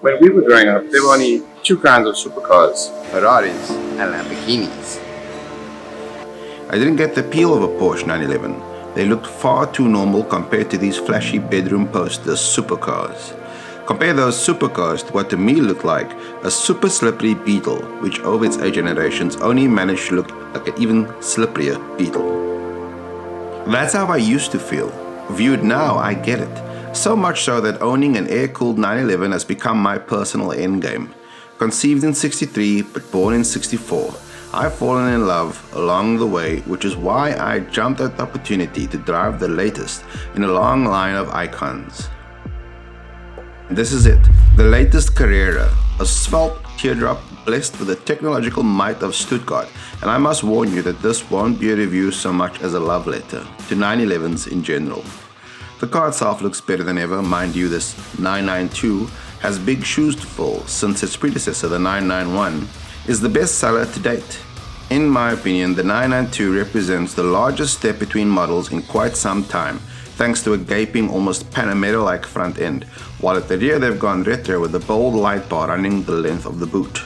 When we were growing up, there were only two kinds of supercars, Ferraris and Lamborghinis. I didn't get the appeal of a Porsche 911. They looked far too normal compared to these flashy bedroom posters supercars. Compare those supercars to what to me looked like a super slippery Beetle, which over its 8 generations only managed to look like an even slipperier Beetle. That's how I used to feel. Viewed now, I get it. So much so that owning an air-cooled 911 has become my personal endgame. Conceived in '63 but born in '64, I've fallen in love along the way, which is why I jumped at the opportunity to drive the latest in a long line of icons. This is it, the latest Carrera, a svelte teardrop blessed with the technological might of Stuttgart, and I must warn you that this won't be a review so much as a love letter to 911s in general. The car itself looks better than ever. Mind you, this 992 has big shoes to fill since its predecessor, the 991, is the best seller to date. In my opinion, the 992 represents the largest step between models in quite some time, thanks to a gaping, almost Panamera-like front end, while at the rear they've gone retro with a bold light bar running the length of the boot.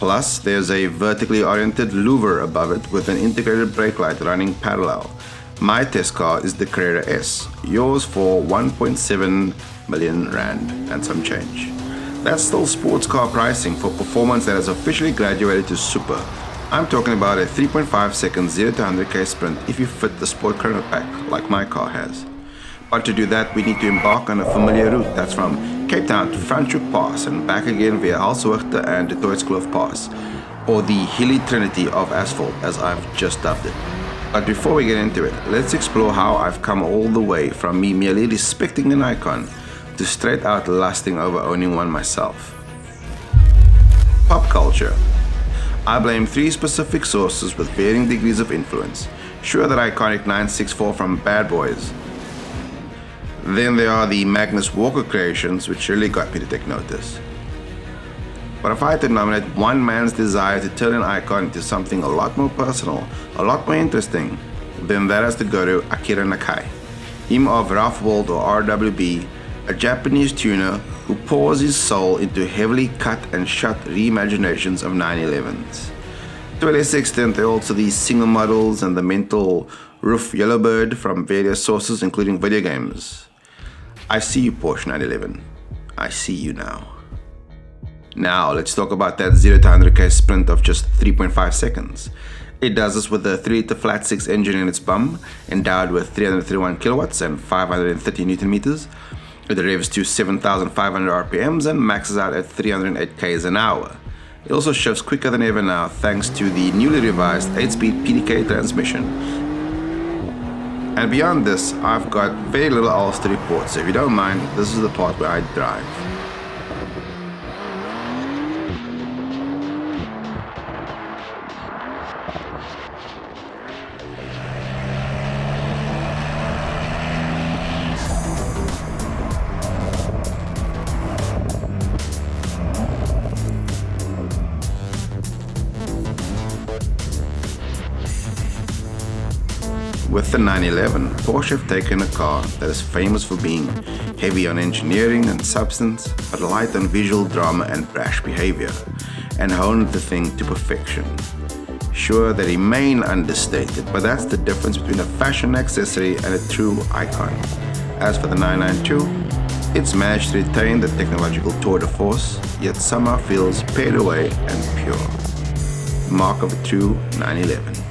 Plus, there's a vertically oriented louver above it with an integrated brake light running parallel. My test car is the Carrera S, yours for 1.7 million rand and some change. That's still sports car pricing for performance that has officially graduated to super. I'm talking about a 3.5 second 0 to 100k sprint if you fit the sport chrono pack like my car has. But to do that, we need to embark on a familiar route that's from Cape Town to Franschhoek Pass and back again via Alshoogte and Detroitskloof Pass, or the hilly trinity of asphalt as I've just dubbed it. But before we get into it, let's explore how I've come all the way from me merely respecting an icon to straight out lusting over owning one myself. Pop culture. I blame 3 specific sources with varying degrees of influence. Sure, that iconic 964 from Bad Boys. Then there are the Magnus Walker creations, which really got me to take notice. But if I had to nominate one man's desire to turn an icon into something a lot more personal, a lot more interesting, then that has to go to Akira Nakai, him of Ralph World or RWB, a Japanese tuner who pours his soul into heavily cut and shot reimaginations of 911s. To a lesser extent, there are also these single models and the mental roof Yellowbird from various sources, including video games. I see you, Porsche 911. I see you now. Now, let's talk about that 0 to 100k sprint of just 3.5 seconds. It does this with a 3-liter flat 6 engine in its bum, endowed with 331 kilowatts and 530 newton meters. It revs to 7,500 RPMs and maxes out at 308 k's an hour. It also shifts quicker than ever now thanks to the newly revised 8-speed PDK transmission. And beyond this, I've got very little else to report, so if you don't mind, this is the part where I drive. With the 911, Porsche have taken a car that is famous for being heavy on engineering and substance, but light on visual drama and brash behavior, and honed the thing to perfection. Sure, they remain understated, but that's the difference between a fashion accessory and a true icon. As for the 992, it's managed to retain the technological tour de force, yet somehow feels paid away and pure. Mark of a true 911.